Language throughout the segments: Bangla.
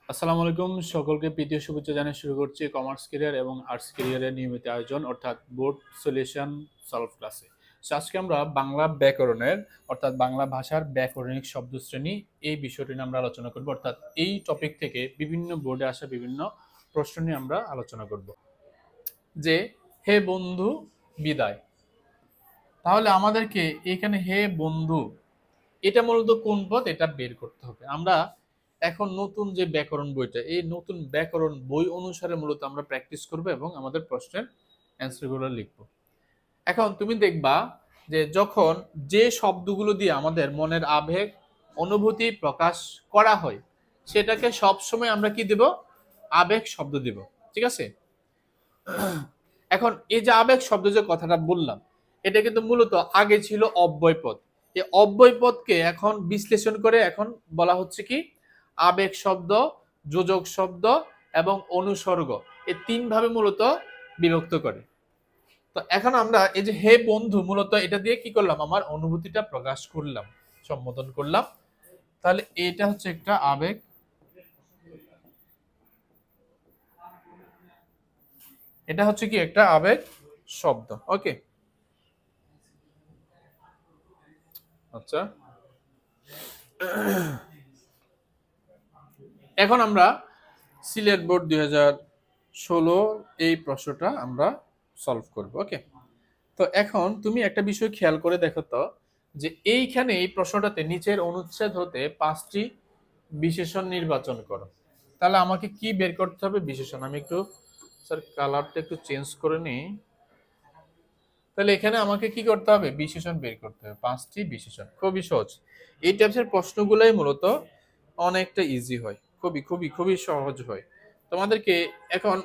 আসসালামু আলাইকুম, সকলকে প্রীতীয় শুভেচ্ছা জানিয়ে শুরু করছি কমার্স ক্যারিয়ার এবং আর্টস ক্যারিয়ারের নিয়মিত আয়োজন অর্থাৎ বোর্ড সলিউশন সলভ ক্লাসে। আজকে আমরা বাংলা ব্যাকরণের অর্থাৎ বাংলা ভাষার ব্যাকরণিক শব্দশ্রেণী এই বিষয়টি নিয়ে আমরা আলোচনা করব। অর্থাৎ এই টপিক থেকে বিভিন্ন বোর্ডে আসা বিভিন্ন প্রশ্ন নিয়ে আমরা আলোচনা করব। যে হে বন্ধু বিদায়, তাহলে আমাদেরকে এখানে হে বন্ধু এটা মূলত কোন পদ এটা বের করতে হবে। আমরা এখন নতুন যে ব্যাকরণ বইটা, এই নতুন ব্যাকরণ বই অনুসারে মূলত আমরা প্র্যাকটিস করব এবং আমাদের প্রশ্নের অ্যান্সারগুলো লিখব। এখন তুমি দেখবা যে যখন যে শব্দগুলো দিয়ে আমাদের মনের আবেগ অনুভূতি প্রকাশ করা হয় সেটাকে সবসময় আমরা কি দেব? আবেগ শব্দ দেব। ঠিক আছে? এখন এই যে আবেগ শব্দ যে কথাটা বললাম, এটা কিন্তু মূলত আগে ছিল অব্যয় পদ। এই অব্যয় পদকে এখন বিশ্লেষণ করে এখন বলা হচ্ছে কি আবেগ শব্দ, যোজক শব্দ এবং অনুসর্গ, এই তিন ভাবে মূলত বিভক্ত করে। তো এখন আমরা এই যে হে বন্ধু মূলত এটা দিয়ে কি করলাম? আমার অনুভূতিটা প্রকাশ করলাম, সম্বোধন করলাম। তাহলে এটা হচ্ছে একটা আবেগ, এটা হচ্ছে কি একটা আবেগ শব্দ। ওকে, আচ্ছা, এখন আমরা সিলেট বোর্ড 2016 এই প্রশ্নটা আমরা সলভ করব। ওকে, তো এখন তুমি একটা বিষয় খেয়াল করে দেখো তো, যে এইখানে এই প্রশ্নটাতে নিচের অনুচ্ছেদ হতে 5টি বিশেষণ নির্বাচন করো। তাহলে আমাকে কি বের করতে হবে? বিশেষণ। আমি একটু স্যার কালারটা একটু চেঞ্জ করে নিই। তাহলে এখানে আমাকে কি করতে হবে? বিশেষণ বের করতে হবে, 5টি বিশেষণ। খুবই সহজ। এই টাইপের প্রশ্নগুলাই মূলত অনেকটা ইজি হয়, খুবই খুবই খুবই সহজ হয় তোমাদেরকে। এখন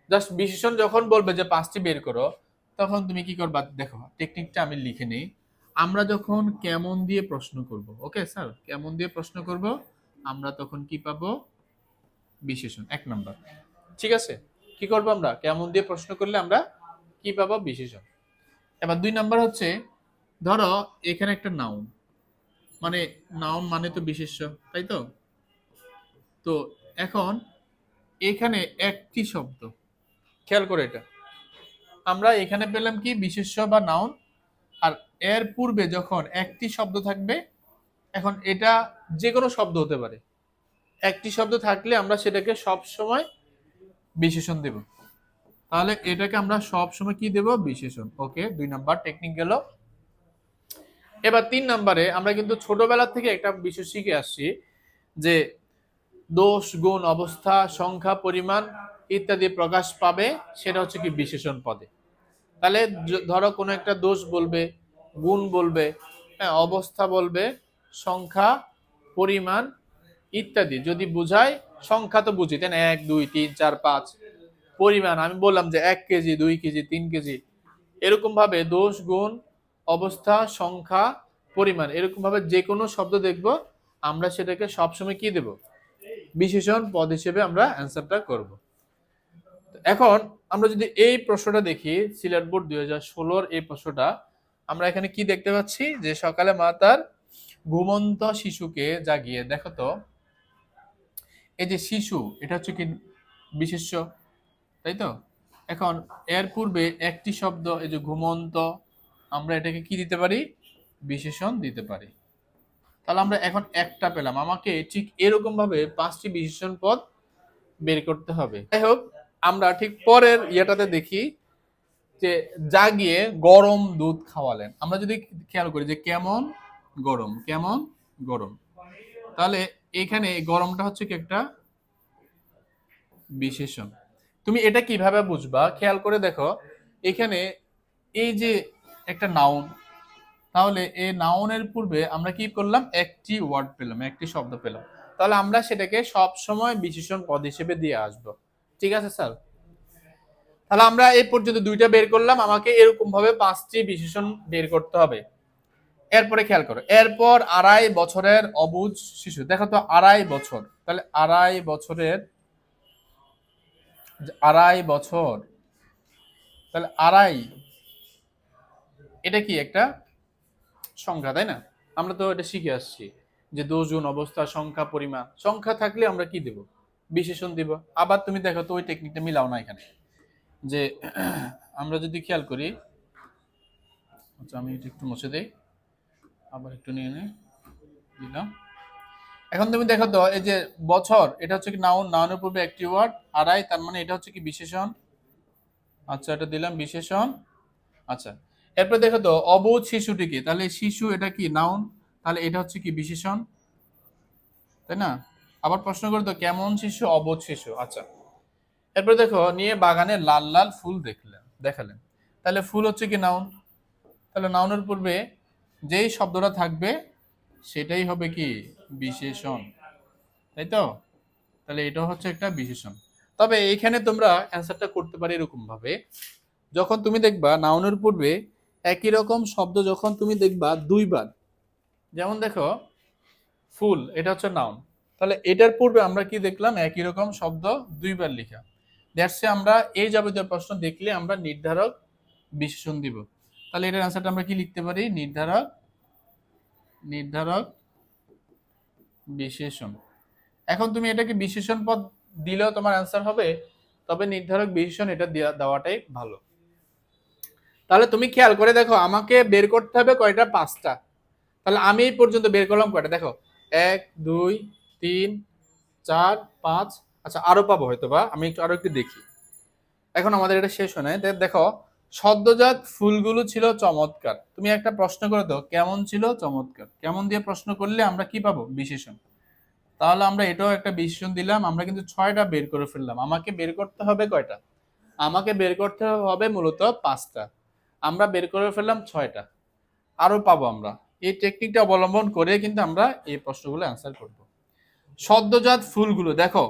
জাস্ট বিশেষণ যখন বলবে যে 5টি বের করো, তখন তুমি কি করবা দেখো, টেকনিকটা আমি লিখে নেই। আমরা যখন কেমন দিয়ে প্রশ্ন করব, ওকে স্যার, কেমন দিয়ে প্রশ্ন করব, আমরা তখন কি পাবো? বিশেষণ, 1 নাম্বার। ঠিক আছে, কি করবো আমরা? কেমন দিয়ে প্রশ্ন করলে আমরা কি পাবো? বিশেষণ। এবার 2 নাম্বার হচ্ছে, ধরো এখানে একটা নাউন, মানে নাউন মানে তো বিশেষ্য, তাই তো? তো এখন এখানে একটি শব্দ, খেয়াল করে এটা, আমরা এখানে পেলাম কি বিশেষ্য বা নাউন, আর এর পূর্বে যখন একটি শব্দ থাকবে, এখন এটা যে কোনো শব্দ হতে পারে, একটি শব্দ থাকলে আমরা সেটাকে সব সময় বিশেষণ দেব। তাহলে এটাকে আমরা সব সময় কি দেব? বিশেষণ। ওকে, 2 নাম্বার টেকনিক গেল। এবার 3 নাম্বারে আমরা কিন্তু ছোটবেলা থেকে একটা বিষয় শিখে আসছি, যে দোষ গুণ অবস্থা সংখ্যা পরিমাণ ইত্যাদি প্রকাশ পাবে, সেটা হচ্ছে কি বিশেষণ পদে। তাহলে ধরো কোনো একটা দোষ বলবে, গুণ বলবে, হ্যাঁ, অবস্থা বলবে, সংখ্যা পরিমাণ ইত্যাদি যদি বুঝায়, সংখ্যা তো বুঝি তাই না, 1 2 3 4 5, পরিমাণ আমি বললাম যে 1 কেজি 2 কেজি 3 কেজি, এরকম ভাবে দোষ গুণ অবস্থা সংখ্যা পরিমাণ এরকম ভাবে যে কোনো শব্দ দেখব, আমরা সেটাকে সবসময় কি দেব? বিশেষণ পদ হিসেবে আমরা অ্যান্সারটা করব। এখন আমরা যদি এই প্রশ্নটা দেখি, সিলেট বোর্ড 2016 এই প্রশ্নটা, আমরা এখানে কি দেখতে পাচ্ছি? যে সকালে মা তার ঘুমন্ত শিশুকে জাগিয়ে, দেখো তো এই যে শিশু, এটা হচ্ছে কি বিশেষ্য, তাই তো? এখন এর পূর্বে একটি শব্দ, এই যে ঘুমন্ত, আমরা এটাকে কি দিতে পারি? বিশেষণ দিতে পারি। তাহলে আমরা এখন একটা পেলাম, আমাকে ঠিক এরকম ভাবে 5টি বিশেষণ পদ বের করতে হবে। যাই হোক, আমরা ঠিক পরের ইয়েটাতে দেখি যে জাগিয়ে গরম দুধ খাওয়ালেন। আমরা যদি খেয়াল করি যে কেমন গরম, কেমন গরম, তাহলে এখানে গরমটা হচ্ছে কি একটা বিশেষণ। তুমি এটা কিভাবে বুঝবা? খেয়াল করে দেখো, এখানে এই যে একটা নাউন, তাহলে এই নাউনের পূর্বে আমরা কি করলাম? একটি ওয়ার্ড পেলাম, একটি শব্দ পেলাম, তাহলে আমরা সেটাকে সব সময় বিশেষণ পদ হিসেবে দিয়ে আসব। ঠিক আছে স্যার? তাহলে আমরা এই পর্যন্ত 2টা বের করলাম, আমাকে এরকম ভাবে 5টি বিশেষণ বের করতে হবে। এরপরে খেয়াল করো, এরপর 2.5 বছরের অবুঝ শিশু, দেখো তো 2.5 বছর, তাহলে 2.5 বছরের, 2.5 বছর, তাহলে আড়াই, এটা কি একটা সংখ্যা, তাই না? আমরা তো এটা শিখে আসছি। যে দোষ গুণ অবস্থা সংখ্যা পরিমাণ, সংখ্যা থাকলে আমরা কি দেব, বিশেষণ দিব। আবার তুমি দেখো তো ওই টেকনিকটা মিলাও না এখানে, যে আমরা যদি খেয়াল করি, আচ্ছা আমি এটা একটু মুছে দেই, আবার একটু নিয়ে নিই, দিলাম। এখন তুমি দেখো তো এই যে বছর, এটা হচ্ছে কি নাউন, নাউনের পূর্বে একটি ওয়ার্ড, আড়াই, তার মানে এটা হচ্ছে কি বিশেষণ। আচ্ছা এটা দিলাম বিশেষণ। আচ্ছা এরপর দেখো তো অবুঝ শিশুটিকে, তাহলে শিশু এটা কি নাউন, তাহলে এটা হচ্ছে কি বিশেষণ, তাই না? আবার প্রশ্ন করে তো কেমন শিশু, অবুঝ শিশু। আচ্ছা এরপর দেখো নিয়ে বাগানে লাল লাল ফুল দেখালেন, তাহলে ফুল হচ্ছে কি নাউন, তাহলে নাউনের পূর্বে যেই শব্দটা থাকবে সেটাই হবে কি বিশেষণ, তাই তো? তাহলে এটা হচ্ছে একটা বিশেষণ। তবে এইখানে তোমরা অ্যান্সারটা করতে পারো এরকম ভাবে, যখন তুমি দেখবা নাউনের পূর্বে একই রকম শব্দ যখন তুমি দেখবা দুইবার, যেমন দেখো ফুল এটা হচ্ছে নাউন, তাহলে এটার পূর্বে আমরা কি দেখলাম, একই রকম শব্দ দুইবার লেখা, দ্যাটসে আমরা এই যাবতীয় প্রশ্ন দেখলে আমরা নির্ধারক বিশেষণ দিব। তাহলে এটার অ্যান্সারটা আমরা কি লিখতে পারি, নির্ধারক বিশেষণ। এখন তুমি এটাকে বিশেষণ পদ দিলেও তোমার অ্যান্সার হবে, তবে নির্ধারক বিশেষণ এটা দেওয়াটাই ভালো। তাহলে তুমি খেয়াল করে দেখো, আমাকে বের করতে হবে কয়টা, 5টা। তাহলে আমি এই পর্যন্ত বের করলাম কয়টা, দেখো 1 2 3 4 5। আচ্ছা আরো পাবো হয়তো, বা আমি আরো একটু দেখি। এখন আমাদের এটা শেষ হয় নাই, দেখো সদ্যজাত ফুলগুলো ছিল চমৎকার। তুমি একটা প্রশ্ন করে দাও কেমন ছিল চমৎকার, কেমন দিয়ে প্রশ্ন করলে আমরা কি পাবো, বিশেষণ। তাহলে আমরা এটাও একটা বিশেষণ দিলাম, আমরা কিন্তু 6টা বের করে ফেললাম। আমাকে বের করতে হবে কয়টা, আমাকে বের করতে হবে মূলত 5টা, আমরা বের করে ফেললাম 6টা, আরো পাবো আমরা। এই টেকনিকটা অবলম্বন করে কিন্তু আমরা এই প্রশ্নগুলো অ্যান্সার করব। সদ্যজাত ফুলগুলো, দেখো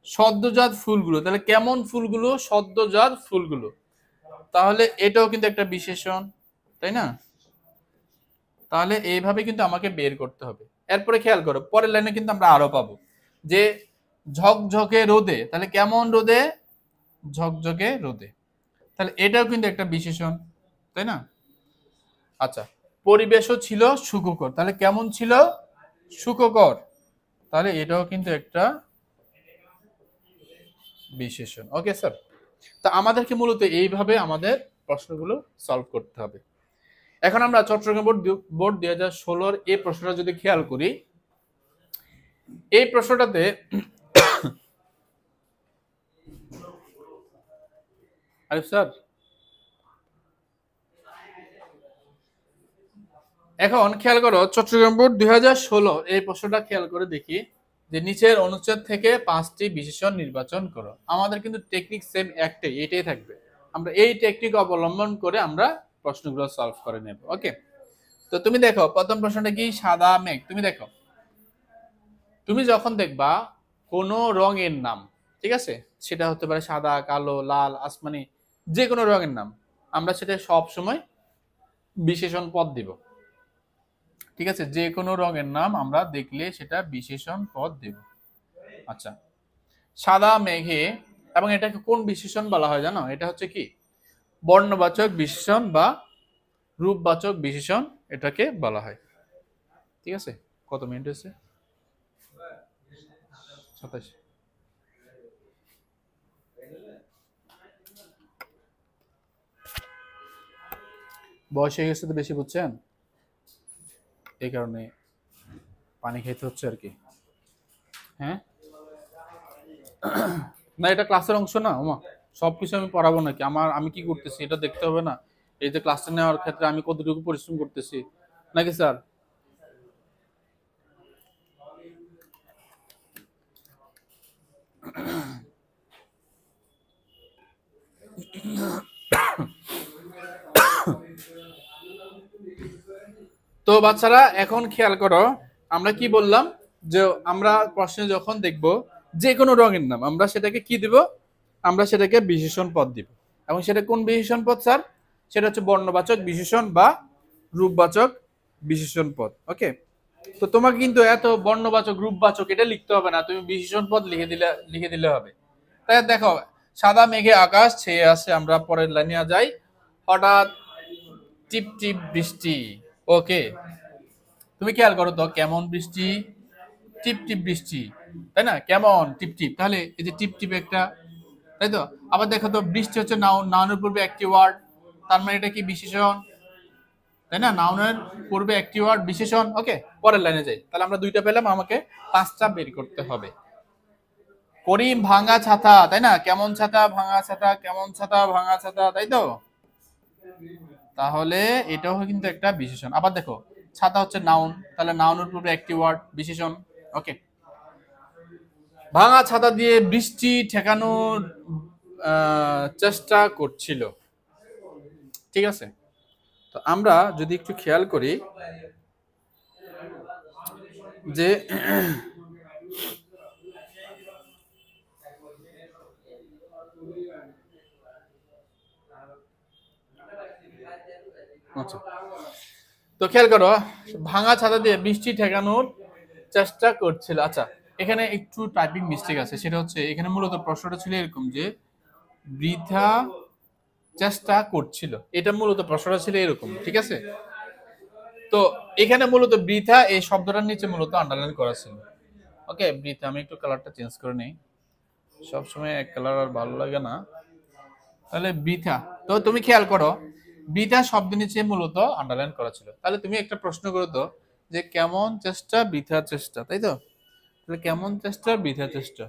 সদ্যজাত ফুলগুলো, তাহলে কেমন ফুলগুলো, সদ্যজাত ফুলগুলো, তাহলে এটাও কিন্তু একটা বিশেষণ, তাই না? তাহলে এইভাবে কিন্তু আমাকে বের করতে হবে। এরপরে খেয়াল করো পরের লাইনে কিন্তু আমরা আরো পাবো, যে ঝকঝকে রোদে, তাহলে কেমন রোদে, ঝকঝকে রোদে, তাহলে এটাও কিন্তু একটা বিশেষণ, তাই না? আচ্ছা পরিবেশও ছিল সুখকর, তাহলে কেমন ছিল, সুখকর, তাহলে এটাও কিন্তু একটা বিশেষণ। ওকে স্যার, তা আমাদেরকে মূলত এইভাবে আমাদের প্রশ্নগুলো সলভ করতে হবে। এখন আমরা চট্টগ্রাম বোর্ড 2016 এই প্রশ্নটা যদি খেয়াল করি, এই প্রশ্নটাতে আরে স্যার এখন খেয়াল করো চট্টগ্রাম বোর্ড 2016 এই প্রশ্নটা খেয়াল করে দেখি, যে নিচের অনুচ্ছেদ থেকে 5টি বিশেষণ নির্বাচন করো। আমাদের কিন্তু টেকনিক সেম একটাই, এটাই থাকবে। আমরা এই টেকনিক অবলম্বন করে আমরা প্রশ্নগুলো সলভ করে নেব। ওকে, তো তুমি দেখো প্রথম প্রশ্নটা কি, সাদা মেঘ। তুমি দেখো, তুমি যখন দেখবা কোনো রঙের নাম, ঠিক আছে, সেটা হতে পারে সাদা, কালো, লাল, আসমানি, যে কোনো রঙের নাম, আমরা সেটা সব সময় বিশেষণ পদ দিব। ঠিক আছে, যে কোনো রঙের নাম আমরা দেখলে সেটা বিশেষণ পদ দেব। আচ্ছা সাদা মেঘে, এবং এটাকে কোন বিশেষণ বলা হয় জানো, এটা হচ্ছে কি বর্ণবাচক বিশেষণ বা রূপবাচক বিশেষণ এটাকে বলা হয়। ঠিক আছে, কত মিনিট হয়েছে, 27। বয়স হয়ে গেছে তো বেশি, বুঝছেন, এই কারণে পানি খেতে হচ্ছে আর কি। হ্যাঁ না এটা ক্লাসের অংশ না ওমা, সবকিছু আমি পড়াবো নাকি, আমি কি করতেছি এটা দেখতে হবে না, এই যে ক্লাসটা নেওয়ার ক্ষেত্রে আমি কতটুকু পরিশ্রম করতেছি নাকি স্যার। তো বাচ্চারা এখন খেয়াল করো, আমরা কি বললাম, যে আমরা প্রশ্নে যখন দেখব যে কোনো রঙের নাম, আমরা সেটাকে কি দিব, আমরা সেটাকে বিশেষণ পদ দিব। এবং সেটা কোন বিশেষণ পদ স্যার, সেটা হচ্ছে বর্ণবাচক বিশেষণ বা রূপবাচক বিশেষণ পদ। ওকে, তো তোমাকে কিন্তু এত বর্ণবাচক রূপবাচক এটা লিখতে হবে না, তুমি বিশেষণ পদ লিখে দিলে হবে। তাই দেখো সাদা মেঘে আকাশ ছেয়ে আছে, আমরা পরের লাইনে যাই, হঠাৎ টিপ টিপ বৃষ্টি। ওকে, তুমি খেয়াল করো তো, কেমন বৃষ্টি, টিপ টিপ বৃষ্টি, তাই না? কেমন টিপ টিপ, তাহলে এই যে টিপ টিপ একটা, তাই তো? আবার দেখো তো, বৃষ্টি হচ্ছে নাউন, নাউনের পূর্বে একটি ওয়ার্ড, তার মানে এটা কি বিশেষণ, তাই না? নাউনের পূর্বে একটি ওয়ার্ড বিশেষণ। ওকে, পরের লাইনে যাই। তাহলে আমরা দুইটা পেলাম, আমাকে পাঁচটা বের করতে হবে। করিম ভাঙা ছাতা, তাই না? কেমন ছাতা, ভাঙা ছাতা, কেমন ছাতা, ভাঙা ছাতা, তাই তো? তাহলে এটাও কিন্তু একটা বিশেষণ। আবার দেখো, ছাতা হচ্ছে নাউন, তাহলে নাউনের পূর্বে একটি ওয়ার্ড বিশেষণ। ওকে, ভাঙা ছাতা দিয়ে বৃষ্টি ঠেকানোর চেষ্টা করছিল। ঠিক আছে, তো আমরা যদি একটু খেয়াল করি যে আচ্ছা, তো খেয়াল করো, ভাঙা ছাতা দিয়ে বৃষ্টি ঠেকানোর চেষ্টা করছিল। আচ্ছা, এখানে একটু টাইপিং মিস্টেক আছে, সেটা হচ্ছে এখানে মূলত প্রশ্নটা ছিল এরকম যে বৃথা চেষ্টা করছিল, এটা মূলত প্রশ্নটা ছিল এরকম। ঠিক আছে, তো এখানে মূলত বৃথা এই শব্দটার নিচে মূলত আন্ডারলাইন করা ছিল। ওকে, বৃথা, আমি একটু কালারটা চেঞ্জ করে নেই, সবসময় এক কালার আর ভালো লাগে না। তাহলে বৃথা, তো তুমি খেয়াল করো, বৃথা শব্দ নিচে মূলত আন্ডারলাইন করা ছিল। তাহলে তুমি একটা প্রশ্ন করো তো, যে কেমন চেষ্টা বৃথা চেষ্টা, তাই তো? তাহলে কেমন চেষ্টা বৃথা চেষ্টা,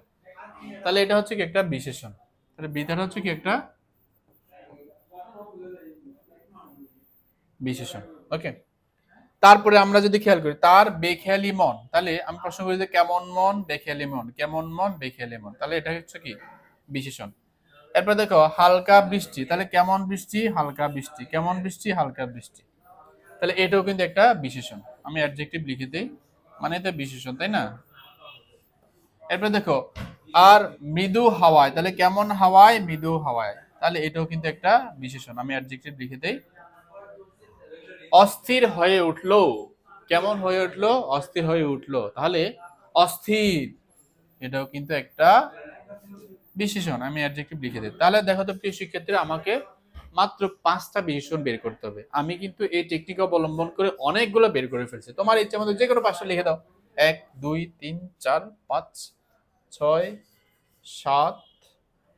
তাহলে এটা হচ্ছে কি একটা বিশেষণ। তাহলে বৃথাটা হচ্ছে কি একটা বিশেষণ। ওকে, তারপরে আমরা যদি খেয়াল করি তার বেখেয়ালি মন, তাহলে আমি প্রশ্ন করি যে কেমন মন বেখেয়ালি মন, কেমন মন বেখেয়ালি মন, তাহলে এটা হচ্ছে কি বিশেষণ। এরপর দেখো হালকা বৃষ্টি, তাহলে কেমন বৃষ্টি হালকা বৃষ্টি, কেমন বৃষ্টি হালকা বৃষ্টি, তাহলে এটাও কিন্তু একটা বিশেষণ। আমি অ্যাডজেক্টিভ লিখে দিই, মানে এটা বিশেষণ, তাই না? এরপর দেখো আর মৃদু হাওয়ায়, তাহলে কেমন হাওয়ায় মৃদু হাওয়ায়, তাহলে এটাও কিন্তু একটা বিশেষণ। আমি অ্যাডজেক্টিভ লিখে দেই, অস্থির হয়ে উঠলো, কেমন হয়ে উঠলো অস্থির হয়ে উঠলো, তাহলে অস্থির এটাও কিন্তু একটা বিশেষণ। আমি অ্যাডজেক্টিভ লিখে দিই। তাহলে দেখো তো প্রিয় শিক্ষার্থীরা, আমাকে মাত্র 5টা বিশেষণ বের করতে হবে। আমি কিন্তু এই টেকনিক অবলম্বন করে অনেকগুলো বের করে ফেলছি। তোমার ইচ্ছা মতো যে কোনো 5টা লিখে দাও। 1 2 3 4 5 6 7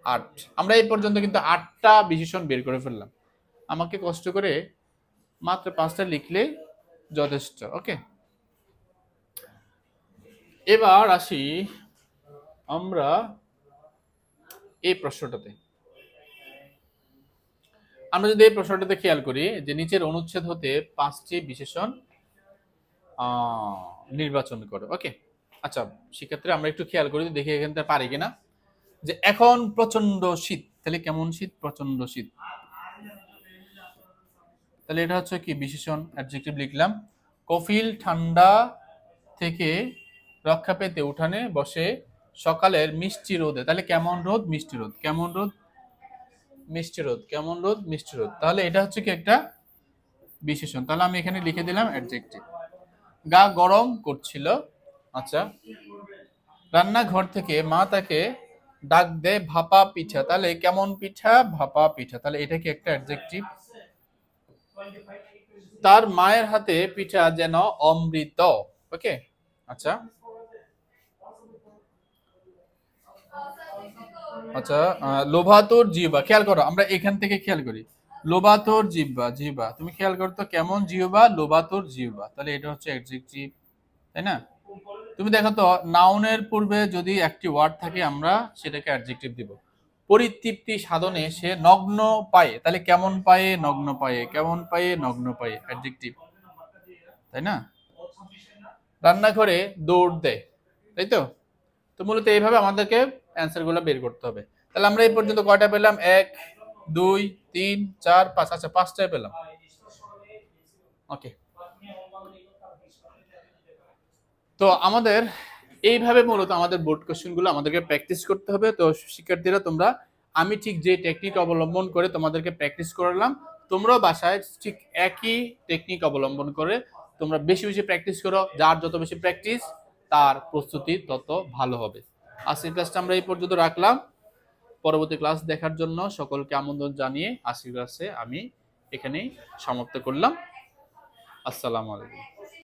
8, আমরা এই পর্যন্ত কিন্তু 8টা বিশেষণ বের করে ফেললাম। আমাকে কষ্ট করে মাত্র 5টা লিখলে যথেষ্ট। ওকে, এবার আসি আমরা এই প্রশ্নটাতে। আমরা যদি এই প্রশ্নটাতে খেয়াল করি যে নিচের অনুচ্ছেদ হতে 5টি বিশেষণ নির্বাচন করো। ওকে, আচ্ছা শিক্ষার্থীরা, আমরা একটু খেয়াল করি, দেখি এখান থেকে পারি কিনা। যে এখন প্রচন্ড শীত, তাহলে কেমন শীত প্রচন্ড শীত, তাহলে এটা হচ্ছে কি বিশেষণ, অ্যাডজেক্টিভ লিখলাম। কফিল ঠান্ডা থেকে রক্ষা পেতে উঠানে বসে সকালের মিষ্টি রোদে, তাহলে কেমন রোদ মিষ্টি রোদ, কেমন রোদ মিষ্টি রোদ, কেমন রোদ মিষ্টি রোদ, তাহলে এটা হচ্ছে কি একটা বিশেষণ। তাহলে আমি এখানে লিখে দিলাম অ্যাডজেক্টিভ। গা গরম করছিল, আচ্ছা, রান্নাঘর থেকে মা তাকে ডাক দেয় ভাপা পিঠা, তাহলে কেমন পিঠা ভাপা পিঠা, তাহলে এটা কি একটা অ্যাডজেক্টিভ। তার মায়ের হাতে পিঠা যেন অমৃত। ওকে, আচ্ছা আচ্ছা, লোভাতুর জিহ্বা, খেয়াল করো, আমরা এখান থেকে খেয়াল করি, লোভাতুর জিহ্বা, জিহ্বা তুমি খেয়াল করো তো, কেমন জিহ্বা লোভাতুর জিহ্বা, তাহলে এটা হচ্ছে অ্যাডজেক্টিভ, তাই না? তুমি দেখো তো, নাউনের পূর্বে যদি একটি ওয়ার্ড থাকে আমরা সেটাকে অ্যাডজেক্টিভ দিব। পরিতৃপ্তি সাধনে সে নগ্ন পায়ে, তাহলে কেমন পায়ে নগ্ন পায়ে, কেমন পায়ে নগ্ন পায়ে, অ্যাডজেক্টিভ, তাই না? রান্নাঘরে দৌড় দেয়, তাই তো? তো মূলত এইভাবে আমাদেরকে অ্যান্সার গুলো বের করতে হবে। তাহলে আমরা এই পর্যন্ত কয়টা পেলাম? 1 2 3 4 5, আচ্ছা 5টাই পেলাম। ওকে, তো আমাদের এইভাবে মূলত আমাদের বোর্ড কোশ্চেন গুলো আমাদেরকে প্র্যাকটিস করতে হবে। তো শিক্ষার্থীরা, তোমরা আমি ঠিক যে টেকনিক অবলম্বন করে তোমাদেরকে প্র্যাকটিস করালাম, তোমরাও বাসায় ঠিক একই টেকনিক অবলম্বন করে তোমরা বেশি বেশি প্র্যাকটিস করো। যার যত বেশি প্র্যাকটিস তার প্রস্তুতি তত ভালো হবে। আজকের ক্লাসটা আমরা এই পর্যন্ত রাখলাম। পরবর্তী ক্লাস দেখার জন্য সকলকে আমন্ত্রণ জানিয়ে আজকের ক্লাসে আমি এখানেই সমাপ্ত করলাম। আসসালামু আলাইকুম।